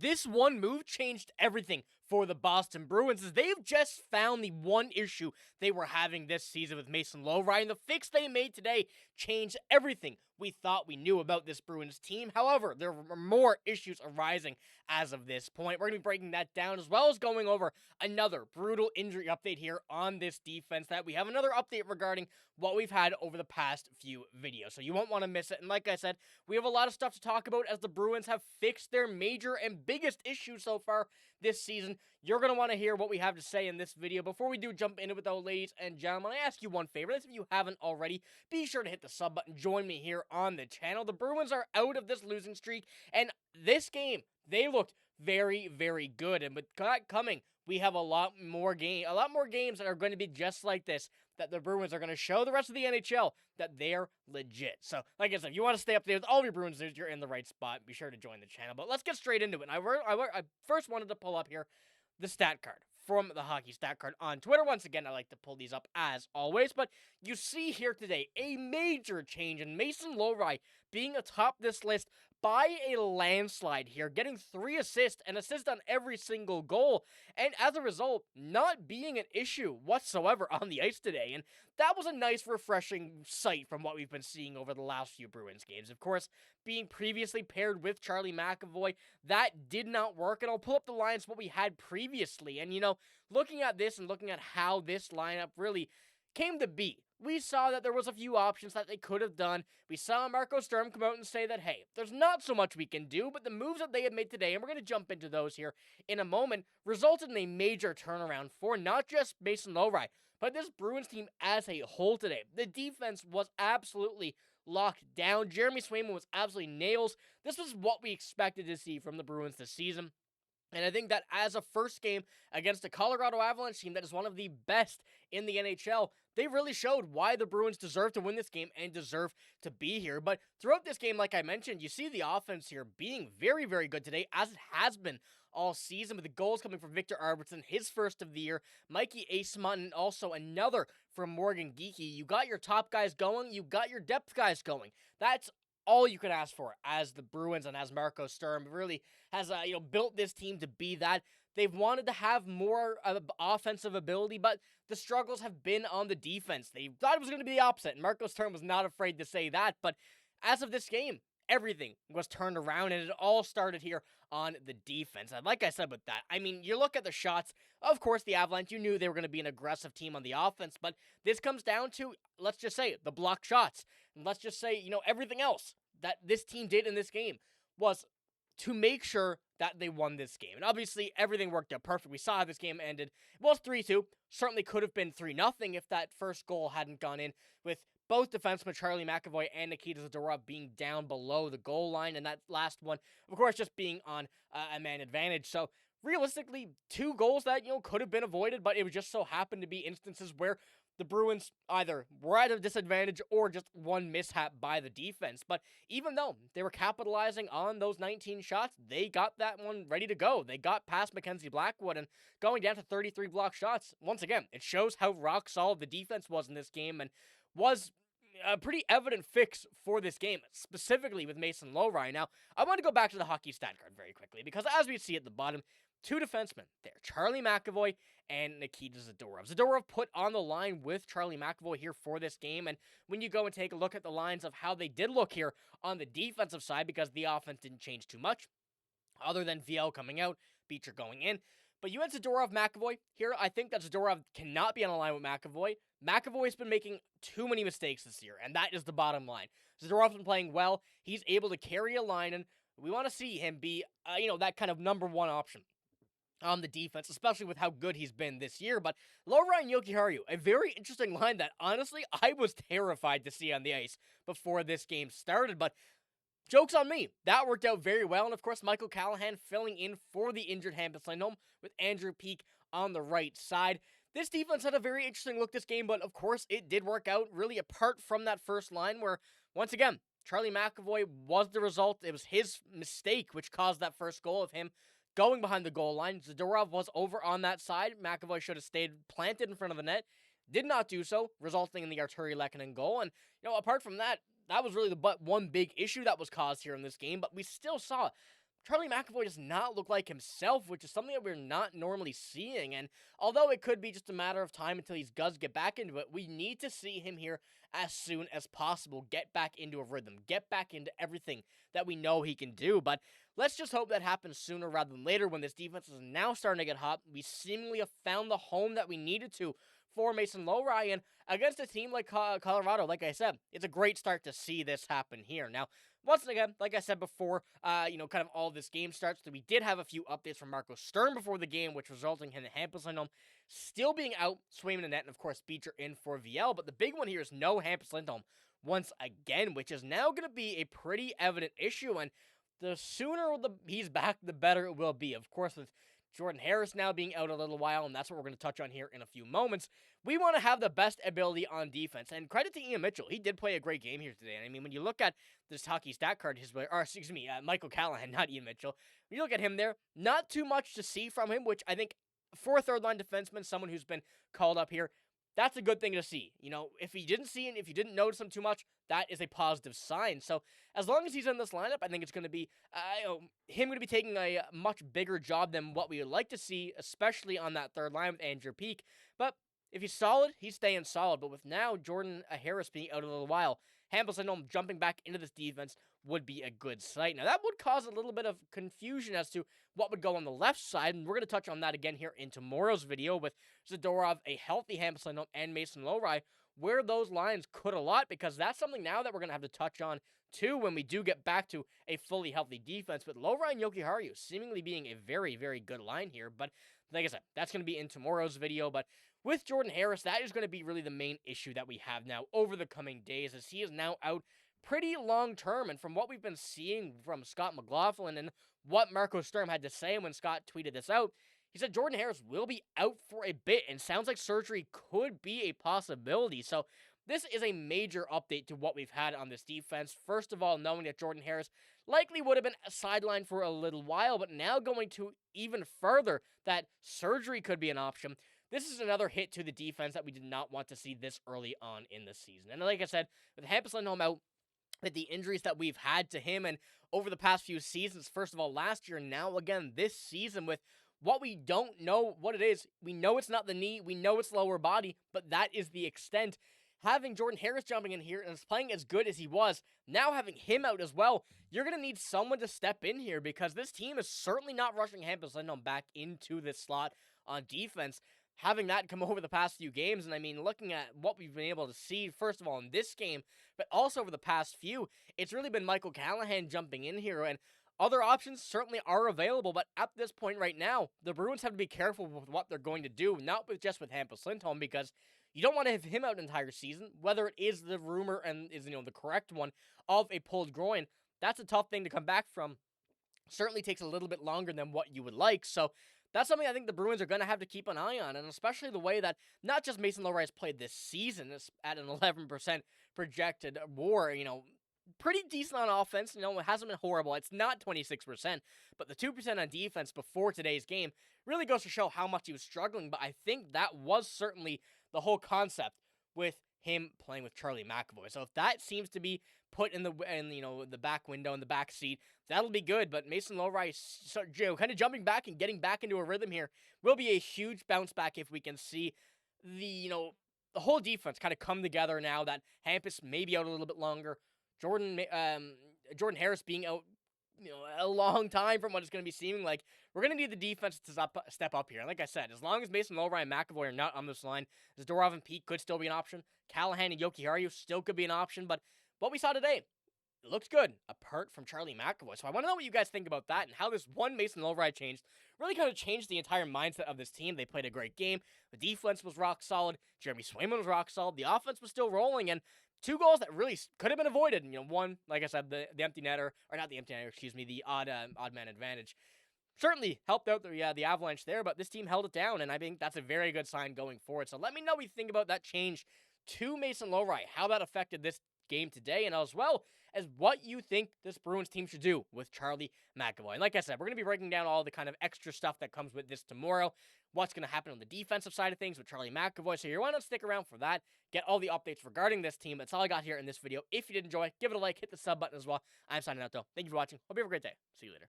This one move changed everything for the Boston Bruins, as they've just found the one issue they were having this season with Mason Lohrei, and the fix they made today changed everything we thought we knew about this Bruins team. However, there were more issues arising as of this point. We're going to be breaking that down, as well as going over another brutal injury update here on this defense, that we have another update regarding what we've had over the past few videos, so you won't want to miss it. And like I said, we have a lot of stuff to talk about as the Bruins have fixed their major and biggest issue so far this season. You're going to want to hear what we have to say in this video. Before we do jump into it, though, ladies and gentlemen, I ask you one favor. That's if you haven't already, be sure to hit the sub button. Join me here on the channel. The Bruins are out of this losing streak, and this game, they looked very, very good. And with that coming, we have a lot more games that are going to be just like this, that the Bruins are going to show the rest of the NHL that they're legit. So, like I said, if you want to stay up to date with all of your Bruins news, you're in the right spot. Be sure to join the channel. But let's get straight into it. I first wanted to pull up here the stat card from the Hockey Stat Card on Twitter. Once again, I like to pull these up as always, but you see here today a major change in Mason Lohrei being atop this list by a landslide here, getting 3 assists, an assist on every single goal, and as a result, not being an issue whatsoever on the ice today. And that was a nice, refreshing sight from what we've been seeing over the last few Bruins games. Of course, being previously paired with Charlie McAvoy, that did not work, and I'll pull up the lines what we had previously. And, you know, looking at this and looking at how this lineup really came to be, we saw that there was a few options that they could have done. We saw Marco Sturm come out and say that, hey, there's not so much we can do, but the moves that they had made today, and we're going to jump into those here in a moment, resulted in a major turnaround for not just Mason Lohrei, but this Bruins team as a whole today. The defense was absolutely locked down. Jeremy Swayman was absolutely nails. This was what we expected to see from the Bruins this season. And I think that as a first game against a Colorado Avalanche team that is one of the best in the NHL, they really showed why the Bruins deserve to win this game and deserve to be here. But throughout this game, like I mentioned, you see the offense here being very, very good today, as it has been all season, with the goals coming from Victor Arvidsson, his first of the year, Mikey Eisman, and also another from Morgan Geekie. You got your top guys going, you got your depth guys going. That's all you could ask for as the Bruins and as Marco Sturm really has built this team to be that. They've wanted to have more offensive ability, but the struggles have been on the defense. They thought it was going to be the opposite, and Marco Sturm was not afraid to say that. But as of this game, everything was turned around, and it all started here on the defense. And like I said with that, I mean, you look at the shots, of course, the Avalanche, you knew they were going to be an aggressive team on the offense, but this comes down to, let's just say, the blocked shots. And let's just say, everything else that this team did in this game was to make sure that they won this game. And obviously, everything worked out perfect. We saw how this game ended. It was 3-2. Certainly could have been 3-0 if that first goal hadn't gone in, with both defensemen, Charlie McAvoy and Nikita Zadorov, being down below the goal line, and that last one, of course, just being on a man advantage. So realistically, 2 goals that, could have been avoided, but it was just so happened to be instances where the Bruins either were at a disadvantage or just one mishap by the defense. But even though they were capitalizing on those 19 shots, they got that one ready to go. They got past Mackenzie Blackwood and going down to 33 block shots. Once again, it shows how rock solid the defense was in this game, and was a pretty evident fix for this game, specifically with Mason Lohrei. Now, I want to go back to the Hockey Stat Card very quickly, because as we see at the bottom, 2 defensemen there, Charlie McAvoy and Nikita Zadorov. Zadorov put on the line with Charlie McAvoy here for this game, and when you go and take a look at the lines of how they did look here on the defensive side, because the offense didn't change too much, other than VL coming out, Beecher going in, but you had Zadorov, McAvoy here. I think that Zadorov cannot be on a line with McAvoy. McAvoy's been making too many mistakes this year, and that is the bottom line. Zadorov's been playing well. He's able to carry a line, and we want to see him be, that kind of number 1 option on the defense, especially with how good he's been this year. But Lohrei and Jokiharju, a very interesting line that, honestly, I was terrified to see on the ice before this game started. But joke's on me. That worked out very well. And, of course, Michael Callahan filling in for the injured Hampus Lindholm with Andrew Peeke on the right side. This defense had a very interesting look this game, but, of course, it did work out, really apart from that first line where, once again, Charlie McAvoy was the result. It was his mistake which caused that first goal of him going behind the goal line. Zadorov was over on that side. McAvoy should have stayed planted in front of the net. Did not do so, resulting in the Arturi Lehkonen goal. And, apart from that, that was really the one big issue that was caused here in this game. But we still saw Charlie McAvoy does not look like himself, which is something that we're not normally seeing. And although it could be just a matter of time until he does get back into it, we need to see him here as soon as possible. Get back into a rhythm. Get back into everything that we know he can do. But let's just hope that happens sooner rather than later when this defense is now starting to get hot. We seemingly have found the home that we needed to for Mason Lohrei, and against a team like Colorado, like I said, it's a great start to see this happen here. Now, once again, like I said before, kind of all this game starts, that we did have a few updates from Marco Sturm before the game, which resulting in Hampus Lindholm still being out, Swayman and net, and of course, Beecher in for VL, but the big one here is no Hampus Lindholm once again, which is now going to be a pretty evident issue, and the sooner he's back, the better it will be. Of course, with Jordan Harris now being out a little while, and that's what we're going to touch on here in a few moments. We want to have the best ability on defense, and credit to Ian Mitchell. He did play a great game here today, and I mean, when you look at this hockey stat card, Michael Callahan, not Ian Mitchell. When you look at him there, not too much to see from him, which I think for a third-line defenseman, someone who's been called up here, that's a good thing to see. You know, if you didn't notice him too much, that is a positive sign. So as long as he's in this lineup, I think it's going to be him going to be taking a much bigger job than what we would like to see, especially on that third line with Andrew Peeke. But if he's solid, he's staying solid. But with now Jordan Harris being out a little while, Hampus Lindholm jumping back into this defense would be a good sight. Now, that would cause a little bit of confusion as to what would go on the left side, and we're going to touch on that again here in tomorrow's video with Zadorov, a healthy Hampus Lindholm, and Mason Lohrei, where those lines could a lot, because that's something now that we're going to have to touch on, too, when we do get back to a fully healthy defense, with Lohrei and Jokiharju seemingly being a very, very good line here. But like I said, that's going to be in tomorrow's video, but with Jordan Harris, that is going to be really the main issue that we have now over the coming days, as he is now out pretty long term. And from what we've been seeing from Scott McLaughlin and what Marco Sturm had to say when Scott tweeted this out, he said Jordan Harris will be out for a bit, and sounds like surgery could be a possibility. So this is a major update to what we've had on this defense. First of all, knowing that Jordan Harris likely would have been sidelined for a little while, but now going to even further that surgery could be an option. This is another hit to the defense that we did not want to see this early on in the season. And like I said, with Hampus Lindholm out, with the injuries that we've had to him and over the past few seasons, first of all last year, now again this season, with what we don't know what it is. We know it's not the knee, we know it's lower body, but that is the extent. Having Jordan Harris jumping in here and is playing as good as he was, now having him out as well, you're going to need someone to step in here, because this team is certainly not rushing Hampus Lindholm back into this slot on defense. Having that come over the past few games, and I mean, looking at what we've been able to see, first of all, in this game, but also over the past few, it's really been Michael Callahan jumping in here, and other options certainly are available, but at this point right now, the Bruins have to be careful with what they're going to do, not just with Hampus Lindholm, because you don't want to have him out an entire season, whether it is the rumor and is, the correct one of a pulled groin. That's a tough thing to come back from. Certainly takes a little bit longer than what you would like, so that's something I think the Bruins are going to have to keep an eye on, and especially the way that not just Mason Lohrei has played this season at an 11% projected WAR, pretty decent on offense. It hasn't been horrible. It's not 26%, but the 2% on defense before today's game really goes to show how much he was struggling, but I think that was certainly the whole concept with him playing with Charlie McAvoy. So if that seems to be put in the back window, in the back seat, that'll be good. But Mason Lohrei, kind of jumping back and getting back into a rhythm here will be a huge bounce back if we can see the whole defense kind of come together now that Hampus may be out a little bit longer. Jordan Harris being out a long time from what it's going to be seeming like. We're going to need the defense to step up here. And like I said, as long as Mason Lohrei and McAvoy are not on this line, Zadorov and Peeke could still be an option. Callahan and Jokiharju still could be an option. But what we saw today, it looks good, apart from Charlie McAvoy. So I want to know what you guys think about that and how this one Mason Lohrei change really kind of changed the entire mindset of this team. They played a great game. The defense was rock solid. Jeremy Swayman was rock solid. The offense was still rolling, and two goals that really could have been avoided. One, like I said, the empty netter, or not the empty netter, the odd man advantage. Certainly helped out the Avalanche there, but this team held it down, and I think that's a very good sign going forward. So let me know what you think about that change to Mason Lohrei, how that affected this game today, and as well as what you think this Bruins team should do with Charlie McAvoy. And like I said, we're going to be breaking down all the kind of extra stuff that comes with this tomorrow, what's going to happen on the defensive side of things with Charlie McAvoy, so you want to stick around for that, get all the updates regarding this team. That's all I got here in this video. If you did enjoy, give it a like, hit the sub button as well. I'm signing out though. Thank you for watching. Hope you have a great day. See you later.